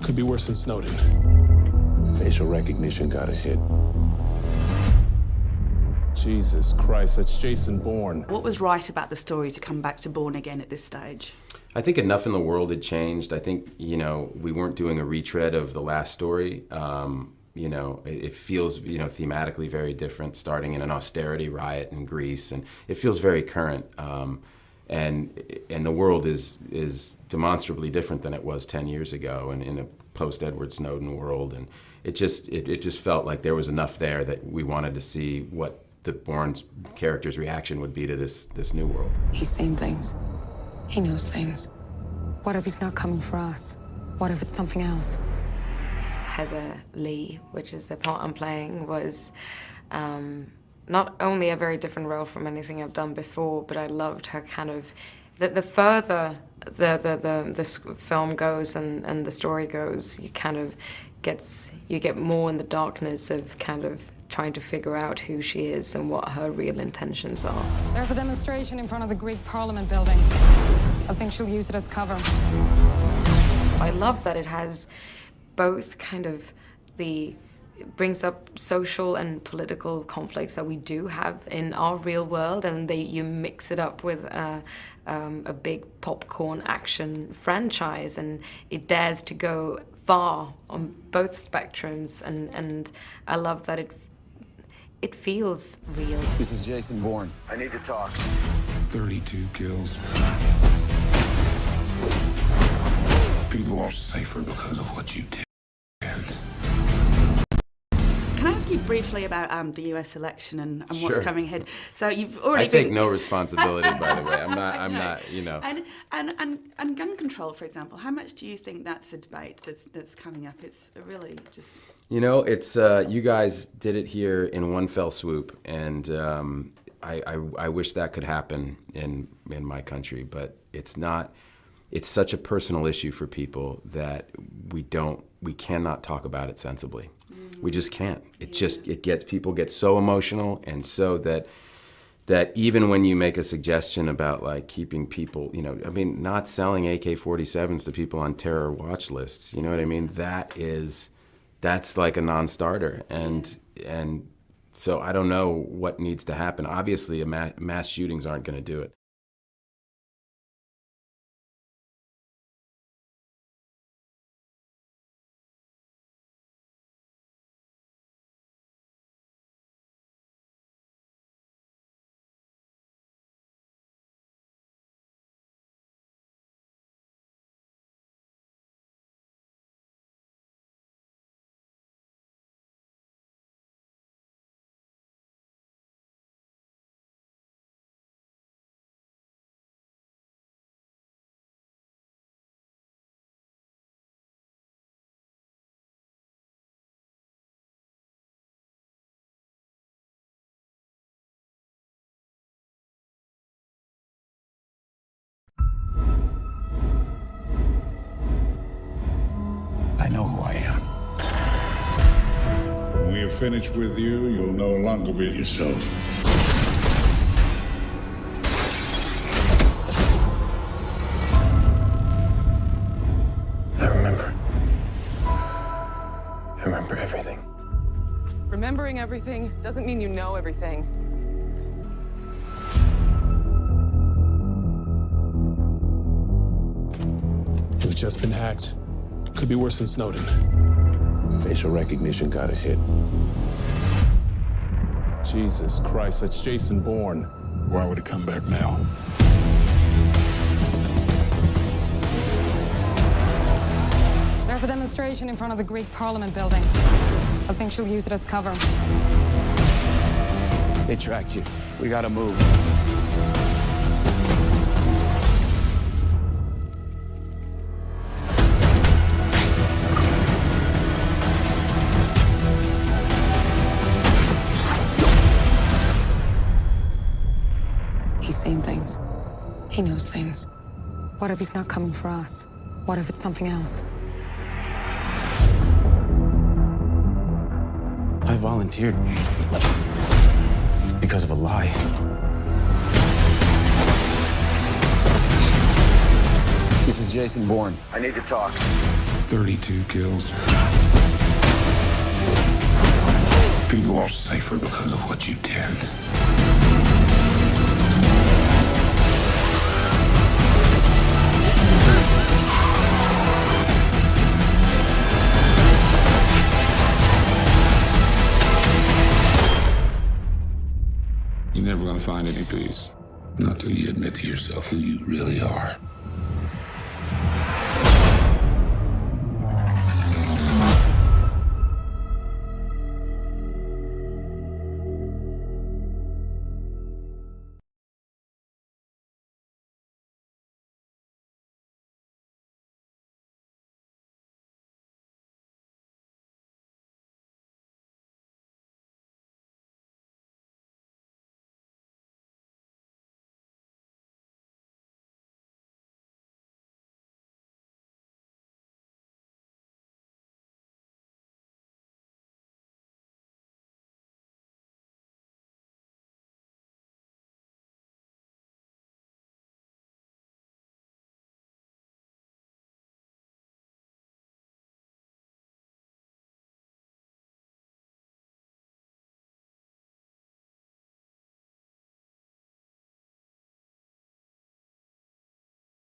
Could be worse than Snowden. Facial recognition got a hit. Jesus Christ, that's Jason Bourne. What was right about the story to come back to Born Again at this stage? I think enough in the world had changed. I think, we weren't doing a retread of the last story. It feels, thematically very different, starting in an austerity riot in Greece, and it feels very current. And the world is demonstrably different than it was 10 years ago, and in a post-Edward Snowden world. And it just felt like there was enough there that we wanted to see what the Bourne's character's reaction would be to this new world. He's seen things. He knows things. What if he's not coming for us? What if it's something else? Heather Lee, which is the part I'm playing, was not only a very different role from anything I've done before, but I loved her kind of, the further the film goes and the story goes, you get more in the darkness of kind of trying to figure out who she is and what her real intentions are. There's a demonstration in front of the Greek Parliament building. I think she'll use it as cover. I love that it has both kind of it brings up social and political conflicts that we do have in our real world, and you mix it up with a big popcorn action franchise, and it dares to go far on both spectrums, and I love that it feels real. This is Jason Bourne. I need to talk. 32 kills. People are safer because of what you did. Can I ask you briefly about the US election and what's Sure. coming ahead? So you've already I take no responsibility, by the way. I'm not. And gun control, for example, how much do you think that's a debate that's coming up? It's really just... It's you guys did it here in one fell swoop, and I wish that could happen in my country, but it's not. It's such a personal issue for people that we cannot talk about it sensibly. We just can't. People get so emotional, and so that even when you make a suggestion about like keeping people, not selling AK-47s to people on terror watch lists, you know what I mean? That's like a non-starter, and so I don't know what needs to happen. Obviously, mass shootings aren't going to do it. I know who I am. When we are finished with you, you'll no longer be yourself. I remember everything. Remembering everything doesn't mean you know everything. We've just been hacked. Could be worse than Snowden. Facial recognition got a hit. Jesus Christ, that's Jason Bourne. Why would it come back now? There's a demonstration in front of the Greek Parliament building. I think she'll use it as cover. They tracked you. We gotta move. He's seen things. He knows things. What if he's not coming for us? What if it's something else? I volunteered because of a lie. This is Jason Bourne. I need to talk. 32 kills. People are safer because of what you did. You're never gonna find any peace. Not till you admit to yourself who you really are.